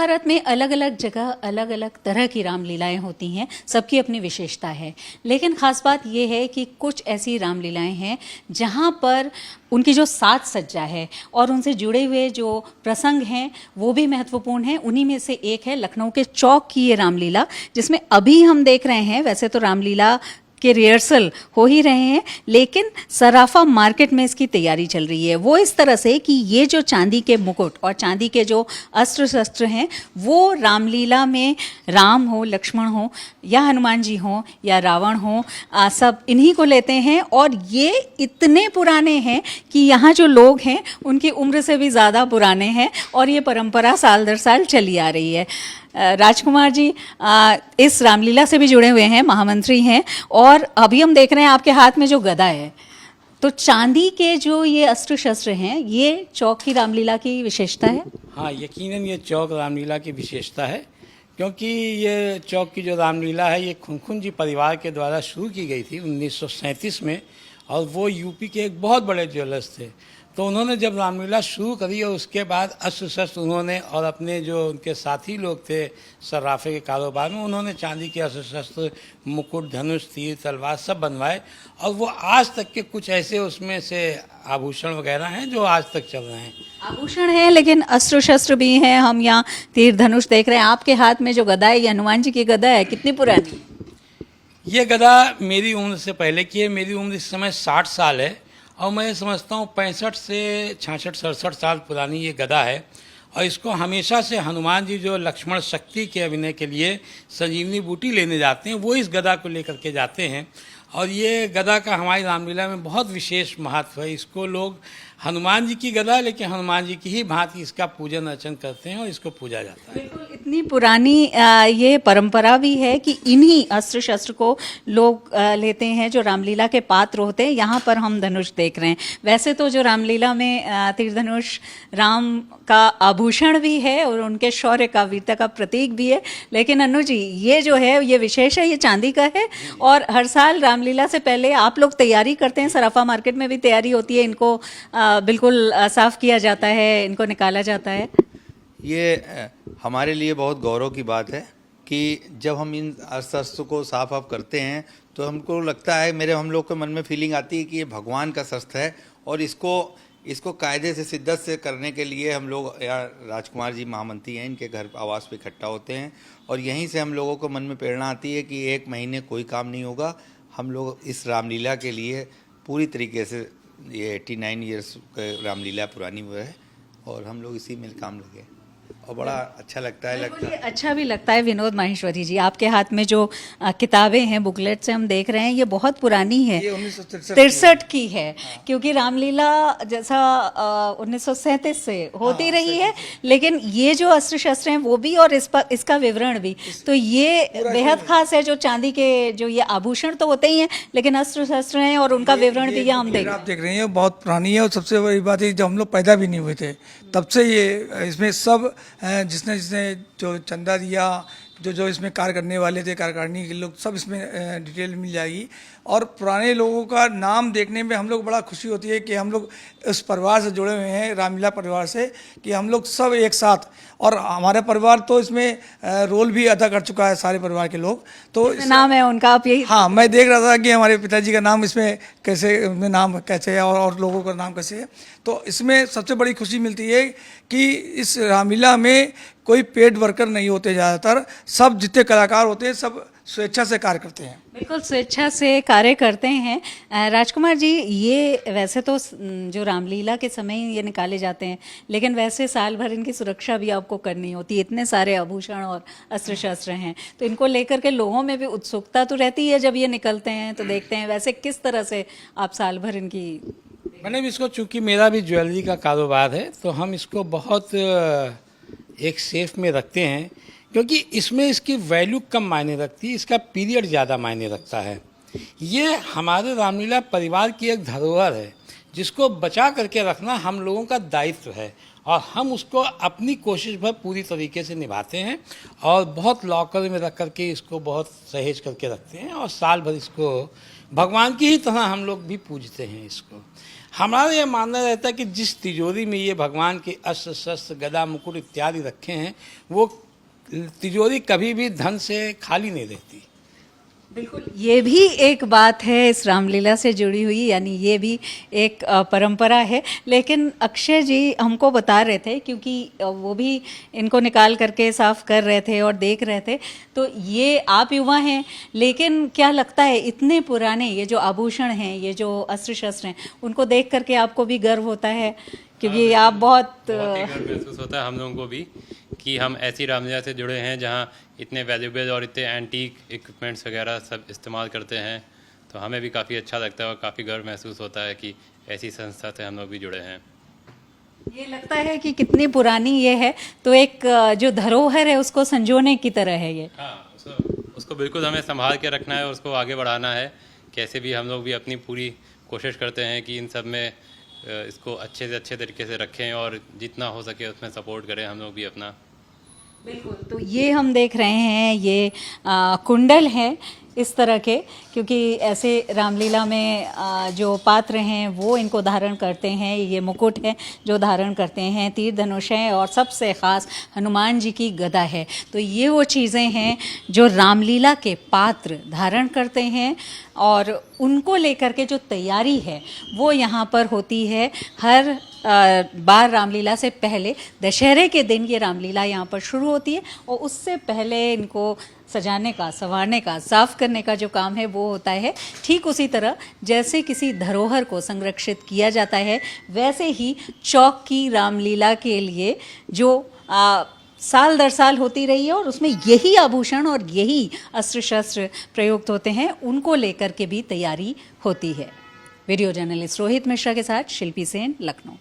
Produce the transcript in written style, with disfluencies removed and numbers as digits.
महाभारत में अलग अलग जगह अलग अलग तरह की रामलीलाएं होती हैं, सबकी अपनी विशेषता है। लेकिन खास बात यह है कि कुछ ऐसी रामलीलाएं हैं जहां पर उनकी जो साज सज्जा है और उनसे जुड़े हुए जो प्रसंग हैं वो भी महत्वपूर्ण हैं। उन्हीं में से एक है लखनऊ के चौक की ये रामलीला, जिसमें अभी हम देख रहे हैं। वैसे तो रामलीला के रिहर्सल हो ही रहे हैं, लेकिन सराफा मार्केट में इसकी तैयारी चल रही है। वो इस तरह से कि ये जो चांदी के मुकुट और चांदी के जो अस्त्र शस्त्र हैं वो रामलीला में राम हो, लक्ष्मण हो या हनुमान जी हो या रावण हो, सब इन्हीं को लेते हैं। और ये इतने पुराने हैं कि यहाँ जो लोग हैं उनकी उम्र से भी ज़्यादा पुराने हैं और ये परंपरा साल दर साल चली आ रही है। राजकुमार जी इस रामलीला से भी जुड़े हुए हैं, महामंत्री हैं, और अभी हम देख रहे हैं आपके हाथ में जो गदा है, तो चांदी के जो ये अस्त्र शस्त्र हैं, ये चौक की रामलीला की विशेषता है। हाँ, यकीनन ये चौक रामलीला की विशेषता है, क्योंकि ये चौक की जो रामलीला है ये खुनखुन जी परिवार के द्वारा शुरू की गई थी 1937 में, और वो यूपी के एक बहुत बड़े ज्वेलर्स थे। तो उन्होंने जब रामलीला शुरू करी और उसके बाद अस्त्र शस्त्र उन्होंने और अपने जो उनके साथी लोग थे सर्राफे के कारोबार में, उन्होंने चांदी के अस्त्र शस्त्र, मुकुट, धनुष, तीर, तलवार सब बनवाए। और वो आज तक के कुछ ऐसे उसमें से आभूषण वगैरह हैं जो आज तक चल रहे हैं। आभूषण हैं, लेकिन अस्त्र शस्त्र भी हैं। हम यहाँ तीर धनुष देख रहे हैं। आपके हाथ में जो गदा है, ये हनुमान जी की गदा है, कितनी पुरानी? ये गदा मेरी उम्र से पहले की है। मेरी उम्र इस समय 60 साल है और मैं समझता हूँ 65 से 66 67 साल पुरानी ये गदा है। और इसको हमेशा से हनुमान जी जो लक्ष्मण शक्ति के अभिनय के लिए संजीवनी बूटी लेने जाते हैं, वो इस गदा को लेकर के जाते हैं। और ये गदा का हमारी रामलीला में बहुत विशेष महत्व है। इसको लोग हनुमान जी की गदा, लेकिन हनुमान जी की ही भांति इसका पूजन अर्चन करते हैं और इसको पूजा जाता है। बिल्कुल, इतनी पुरानी ये परंपरा भी है कि इन्हीं अस्त्र शस्त्र को लोग लेते हैं जो रामलीला के पात्र होते हैं। यहाँ पर हम धनुष देख रहे हैं। वैसे तो जो रामलीला में तीर धनुष राम का आभूषण भी है और उनके शौर्य का, वीरता का प्रतीक भी है, लेकिन अनु जी ये जो है ये विशेष है, ये चांदी का है। और हर साल रामलीला से पहले आप लोग तैयारी करते हैं, सराफा मार्केट में भी तैयारी होती है, इनको बिल्कुल साफ किया जाता है, इनको निकाला जाता है। ये हमारे लिए बहुत गौरव की बात है कि जब हम इन शस्त्र को साफ ऑफ करते हैं तो हमको लगता है, हम लोग के मन में फीलिंग आती है कि ये भगवान का शस्त्र है। और इसको कायदे से, शिद्दत से करने के लिए हम लोग, या राजकुमार जी महामंत्री हैं, इनके घर आवास पे इकट्ठा होते हैं और यहीं से हम लोगों को मन में प्रेरणा आती है कि एक महीने कोई काम नहीं होगा, हम लोग इस रामलीला के लिए पूरी तरीके से, ये 89 ईयर्स रामलीला पुरानी वो है और हम लोग इसी में काम लगे और बड़ा अच्छा लगता है। अच्छा भी लगता है। विनोद माहेश्वरी जी, आपके हाथ में जो किताबें हैं, बुकलेट से हम देख रहे हैं, ये बहुत पुरानी है, 1963 की है। क्योंकि रामलीला जैसा 1937 से होती रही है, लेकिन ये जो अस्त्र शस्त्र हैं वो भी और इसका विवरण भी, तो ये बेहद खास है। जो चांदी के जो ये आभूषण तो होते ही हैं, लेकिन अस्त्र शस्त्र हैं और उनका विवरण भी हम देख रहे हैं। बहुत पुरानी है और सबसे बड़ी बात है, जब हम लोग पैदा भी नहीं हुए थे तब से ये इसमें सब जिसने जो चंदा दिया, जो इसमें कार्य करने वाले थे, कार्यकारिणी के लोग, सब इसमें डिटेल मिल जाएगी। और पुराने लोगों का नाम देखने में हम लोग बड़ा खुशी होती है कि हम लोग उस परिवार से जुड़े हुए हैं, रामलीला परिवार से, कि हम लोग सब एक साथ, और हमारे परिवार तो इसमें रोल भी अदा कर चुका है, सारे परिवार के लोग। तो नाम है उनका, आप यही? हाँ, मैं देख रहा था कि हमारे पिताजी का नाम इसमें कैसे, नाम कैसे है और लोगों का नाम कैसे है। तो इसमें सबसे बड़ी खुशी मिलती है कि इस रामलीला में कोई पेड वर्कर नहीं होते, ज़्यादातर सब जितने कलाकार होते हैं सब स्वेच्छा से कार्य करते हैं। बिल्कुल स्वेच्छा से कार्य करते हैं। राजकुमार जी, ये वैसे तो जो रामलीला के समय ये निकाले जाते हैं, लेकिन वैसे साल भर इनकी सुरक्षा भी आपको करनी होती है। इतने सारे आभूषण और अस्त्र शस्त्र हैं, तो इनको लेकर के लोगों में भी उत्सुकता तो रहती है जब ये निकलते हैं तो देखते हैं। वैसे किस तरह से आप साल भर इनकी? मैंने भी इसको, चूँकि मेरा भी ज्वेलरी का कारोबार है, तो हम इसको बहुत एक सेफ में रखते हैं, क्योंकि इसमें इसकी वैल्यू कम मायने रखती है, इसका पीरियड ज़्यादा मायने रखता है। ये हमारे रामलीला परिवार की एक धरोहर है जिसको बचा करके रखना हम लोगों का दायित्व है। और हम उसको अपनी कोशिश भर पूरी तरीके से निभाते हैं और बहुत लॉकर में रख करके इसको बहुत सहेज करके रखते हैं और साल भर इसको भगवान की ही तरह हम लोग भी पूजते हैं इसको। हमारा ये मानना रहता है कि जिस तिजोरी में ये भगवान के अस्त्र शस्त्र गदा मुकुट इत्यादि रखे हैं वो तिजोरी कभी भी धन से खाली नहीं रहती। बिल्कुल, ये भी एक बात है इस रामलीला से जुड़ी हुई, यानी ये भी एक परंपरा है। लेकिन अक्षय जी हमको बता रहे थे, क्योंकि वो भी इनको निकाल करके साफ कर रहे थे और देख रहे थे, तो ये आप युवा हैं, लेकिन क्या लगता है इतने पुराने ये जो आभूषण हैं, ये जो अस्त्र शस्त्र हैं, उनको देख करके आपको भी गर्व होता है? क्योंकि आप बहुत ही गर्व महसूस होता है हम लोगों को भी कि हम ऐसी रामलीला से जुड़े हैं जहाँ इतने वैल्यूबल और इतने एंटीक इक्विपमेंट्स वगैरह सब इस्तेमाल करते हैं। तो हमें भी काफ़ी अच्छा लगता है और काफ़ी गर्व महसूस होता है कि ऐसी संस्था से हम लोग भी जुड़े हैं। ये लगता है कि कितनी पुरानी ये है, तो एक जो धरोहर है उसको संजोने की तरह है ये। हाँ, उसको बिल्कुल हमें संभाल के रखना है और उसको आगे बढ़ाना है। कैसे भी हम लोग भी अपनी पूरी कोशिश करते हैं कि इन सब में इसको अच्छे से अच्छे तरीके से रखें और जितना हो सके उसमें सपोर्ट करें हम लोग भी अपना। बिल्कुल, तो ये हम देख रहे हैं ये कुंडल है इस तरह के, क्योंकि ऐसे रामलीला में जो पात्र हैं वो इनको धारण करते हैं। ये मुकुट है जो धारण करते हैं, तीर धनुष है और सबसे ख़ास हनुमान जी की गदा है। तो ये वो चीज़ें हैं जो रामलीला के पात्र धारण करते हैं और उनको लेकर के जो तैयारी है वो यहाँ पर होती है। हर बार रामलीला से पहले दशहरे के दिन ये रामलीला यहाँ पर शुरू होती है और उससे पहले इनको सजाने का, संवारने का, साफ करने का जो काम है वो होता है। ठीक उसी तरह जैसे किसी धरोहर को संरक्षित किया जाता है, वैसे ही चौक की रामलीला के लिए जो साल दर साल होती रही है और उसमें यही आभूषण और यही अस्त्र शस्त्र प्रयुक्त होते हैं, उनको लेकर के भी तैयारी होती है। वीडियो जर्नलिस्ट रोहित मिश्रा के साथ शिल्पी सेन, लखनऊ।